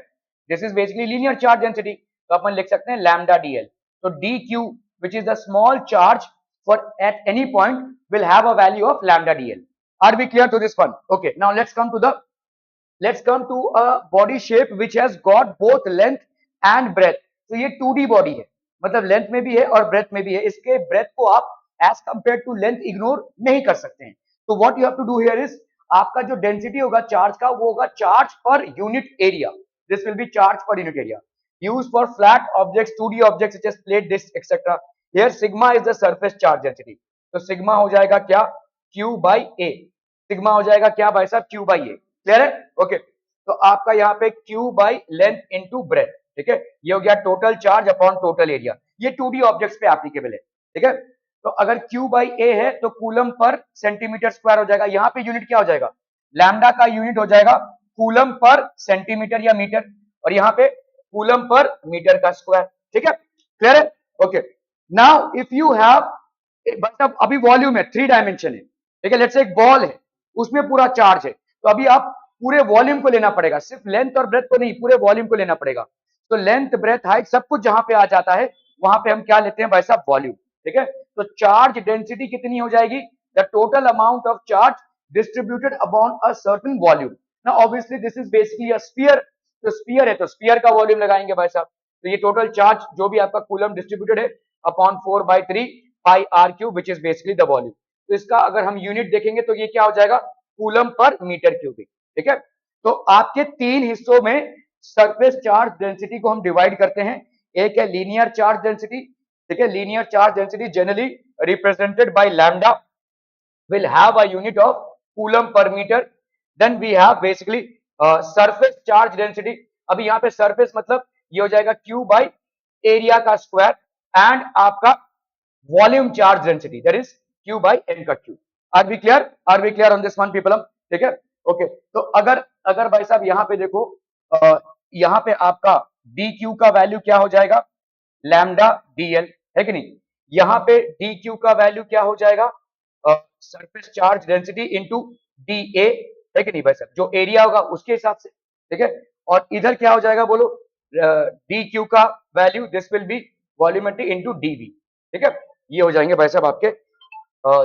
A: this is basically linear charge density, तो अपन लिख सकते हैं लैम्डा डी एल। तो dq which is the small charge for at any point will have a value of lambda dl। Are we clear to this one? Okay, now let's come to a body shape which has got both length and breadth। तो ये 2D body है, मतलब length में भी है और breath में भी है, इसके ब्रेथ को आप as compare to length ignore नहीं कर सकते हैं। तो what you have to do here is, आपका जो डेंसिटी होगा चार्ज का वो होगा charge per unit area, this will B charge per unit area used for flat objects, 2D objects such as plate, disc, etc। Here sigma is the surface charge density। तो sigma हो जाएगा क्या, Q by A। sigma हो जाएगा क्या भाई साहब, Q by A। Clear है? ओके, तो आपका यहाँ पे Q by length into breadth। ठीक है, ये हो गया total charge upon total area, ये 2D ऑब्जेक्ट्स पे एप्लीकेबल है। ठीक है, तो अगर Q by A है तो कूलम पर सेंटीमीटर स्क्वायर हो जाएगा, यहाँ पे यूनिट क्या हो जाएगा, लैम्डा का यूनिट हो जाएगा कूलम पर सेंटीमीटर या मीटर, और यहाँ पे कूलम पर मीटर का स्क्वायर। ठीक है, क्लियर है? Okay, now if you have, मतलब अभी वॉल्यूम है, 3 डायमेंशन है। ठीक है, लेट्स से एक बॉल है उसमें पूरा चार्ज है, तो अभी आप पूरे वॉल्यूम को लेना पड़ेगा, सिर्फ लेंथ और ब्रेथ को नहीं, पूरे वॉल्यूम को लेना पड़ेगा। तो लेंथ, ब्रेथ, हाइट सब कुछ जहां पे आ जाता है वहां पे हम क्या लेते हैं भाई साहब, वॉल्यूम। ठीक है, तो चार्ज डेंसिटी कितनी हो जाएगी, the total amount of charge distributed upon a certain volume. Now obviously this is basically a sphere, तो स्फीयर है तो स्फीयर का वॉल्यूम लगाएंगे भाई साहब। तो ये टोटल चार्ज जो भी आपका कूलम डिस्ट्रीब्यूटेड है upon 4/3 pi r cube which is basically the volume. तो इसका अगर हम यूनिट देखेंगे तो ये क्या हो जाएगा, कूलम पर मीटर क्यूबिक। ठीक है, तो आपके 3 हिस्सों में सरफेस चार्ज डेंसिटी को हम डिवाइड करते हैं। एक है लीनियर चार्ज डेंसिटी। ठीक है, linear charge density generally represented by lambda will have a unit of coulomb per meter। then we have basically surface charge density। अभी यहाँ पे सरफेस मतलब ये हो जाएगा Q बाई एरिया का स्क्वायर एंड आपका volume charge density that is Q by N का Q। Are we clear on this one people? ठीक है, ओके, तो अगर अगर भाई साहब यहाँ पे देखो, यहाँ पे आपका DQ का वैल्यू क्या हो जाएगा, लैम्डा DL, है कि नहीं। यहाँ पे DQ का वैल्यू क्या हो जाएगा, surface charge density into DA, है कि नहीं भाई साहब, जो एरिया होगा उसके हिसाब से। ठीक है, और इधर क्या हो जाएगा बोलो, DQ का value this will be volumetric into DV। ठीक है, ये हो जाएंगे भाई साहब आपके,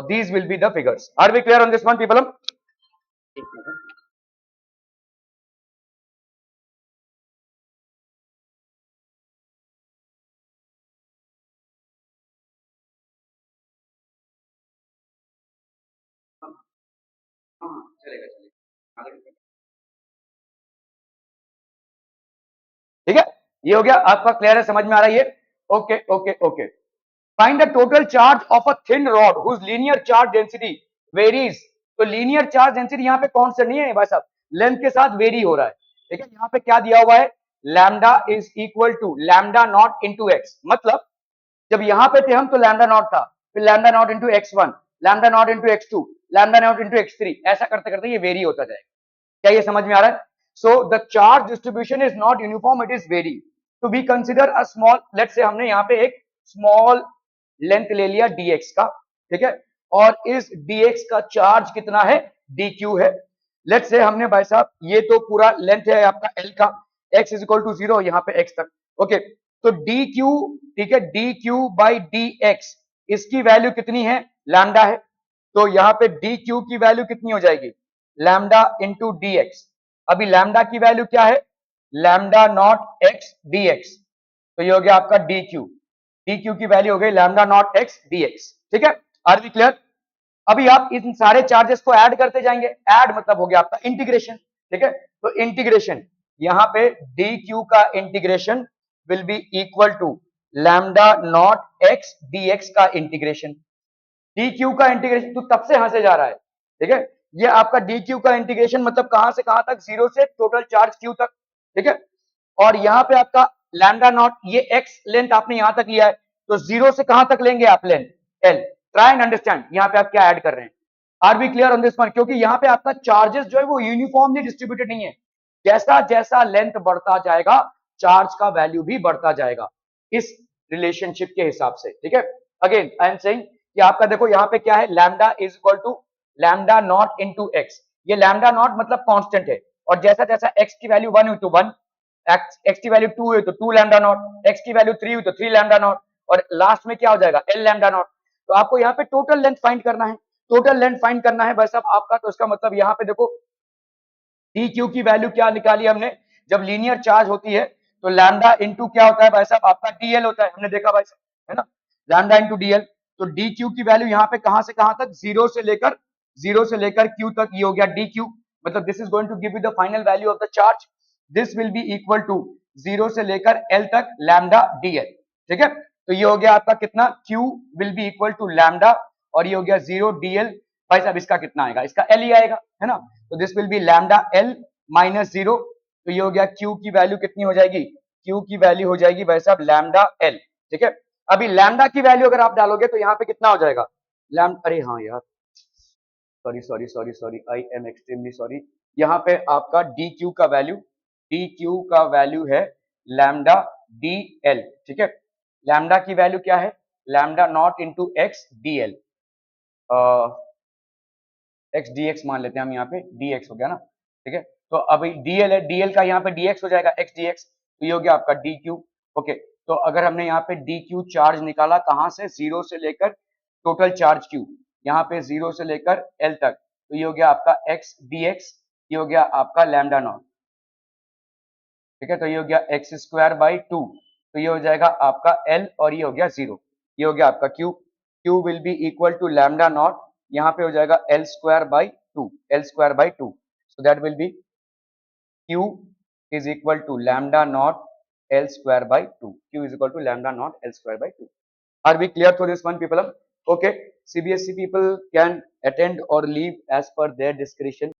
A: these will be the figures। Are we clear on this one people? चलेगा चलेगा। ठीक है, ये हो गया आपका, क्लियर है, समझ में आ रहा है ये? Okay okay okay, find the total charge of a thin rod whose linear charge density varies. तो लीनियर चार्ज डेंसिटी यहाँ पे कांस्टेंट नहीं है भाई साहब, लेंथ के साथ वेरी हो रहा है। ठीक है, यहाँ पे क्या दिया हुआ है, lambda is equal to lambda naught into x. मतलब जब यहाँ पे थे हम तो लैम्डा नॉट था, फिर lambda naught into x1, lambda naught into x2, lambda naught into x3, ऐसा करते करते ये वेरी होता जाएगा। क्या ये समझ में आ रहा है? So the charge distribution is not uniform, it is very. तो we consider a small, let's say हमने यहाँ पे एक स्मॉल लेंथ ले लिया dx का, ठीक है, और इस dx का चार्ज कितना है, dq है। लेट्स से हमने भाई साहब ये तो पूरा लेंथ है आपका l का, x इज इक्वल टू 0 यहाँ पे x तक, ओके। तो dq, ठीक है, dq बाई dx, इसकी वैल्यू कितनी है, लैम्डा है। तो यहाँ पे dq की वैल्यू कितनी हो जाएगी, लैम्डा इंटू dx। अभी लैम्डा की वैल्यू क्या है, लैम्डा नॉट x dx, तो ये हो गया आपका dq, dq की वैल्यू हो गई लैम्डा नॉट x dx, ठीक है। Are we clear? अभी आप इन सारे चार्जेस को ऐड करते जाएंगे, ऐड मतलब हो गया आपका इंटीग्रेशन, ठीक है। तो इंटीग्रेशन यहाँ पे dq का integration will be equal to lambda naught x dx का इंटीग्रेशन। dq का इंटीग्रेशन तो तब से हंसे जा रहा है, ठीक है। ये आपका dq का इंटीग्रेशन मतलब कहां से कहां तक, 0 से टोटल चार्ज q तक, ठीक है। और यहाँ पे आपका लैम्डा नॉट, ये x लेंथ आपने यहां तक लिया है, तो 0 से कहां तक लेंगे आप length, l। Try and understand यहाँ पे आप क्या ऐड कर रहे हैं। Are B clear on this one? क्योंकि यहाँ पे आपका चार्जेस जो है वो यूनिफॉर्मली डिस्ट्रीब्यूटेड नहीं है, जैसा जैसा लेंथ बढ़ता जाएगा चार्ज का वैल्यू भी बढ़ता जाएगा इस रिलेशनशिप के हिसाब से, ठीक है। अगेन आई एम सेइंग कि आपका देखो यहाँ पे क्या है, lambda is equal to lambda naught into x. ये लैम्डा नॉट मतलब कांस्टेंट है, और जैसा जैसा x की वैल्यू 1 हुई तो 1, x की वैल्यू 2 हुई तो 2 लैम्डा नॉट, x की वैल्यू 3 हुई तो 3 लैम्डा नॉट, और लास्ट में क्या हो जाएगा, l लैम्डा नॉट। तो आपको यहाँ पे टोटल लेंथ फाइंड करना है, टोटल लेंथ फाइंड करना है भाई साहब आपका। तो इसका मतलब यहाँ पे देखो dq की वैल्यू क्या निकाली हमने, जब लीनियर चार्ज होती है तो लैम्डा इंटू क्या होता है भाई साहब आपका dl होता है, हमने देखा भाई साहब, है ना, लैम्डा इंटू dl। तो dq की वैल्यू यहाँ पे कहां से कहां तक, 0 से लेकर q तक, ये हो गया dq। मतलब this is going to give you the final value of the charge, this will be equal to 0 से लेकर l तक लैम्डा dl, ठीक है। तो ये हो गया आपका कितना, q will be equal to lambda, और ये हो गया 0 dl। भाई साहब इसका कितना आएगा, इसका l ही आएगा, है ना। तो this will B lambda l minus 0। तो ये हो गया q की वैल्यू कितनी हो जाएगी, q की वैल्यू हो जाएगी भाई साहब लैम्डा l, ठीक है। अभी लैम्डा की वैल्यू अगर आप डालोगे तो यहाँ पे कितना हो जाएगा, अरे हाँ यार, sorry sorry sorry sorry, I am extremely sorry. यहाँ पे आपका dq का वैल्यू, dq का वैल्यू है लैम्डा dl, ठीक है। लैम्डा की वैल्यू क्या है, lambda naught into x dl, x dx मान लेते हैं हम, यहाँ पे dx हो गया ना, ठीक है। तो अभी dl है, dl का यहाँ पे dx हो जाएगा, x dx, तो ये हो गया आपका dq, ओके। तो अगर हमने यहाँ पे dq चार्ज निकाला कहां से, 0 से लेकर टोटल चार्ज q, यहाँ पे 0 से लेकर l तक, तो ये हो गया आपका x dx, ये हो गया आपका लैम्डा नॉट, ठीक है। तो ये हो गया एक्स स्क्वायर बाई 2, तो ये हो जाएगा आपका l, और ये हो गया 0, ये हो गया आपका q। q will be equal to lambda naught, यहाँ पे हो जाएगा l square by 2, l square by 2, so that will be q is equal to lambda naught l square by 2, q is equal to lambda naught l square by 2. Are we clear through this one, people? Okay, CBSE people can attend or leave as per their discretion.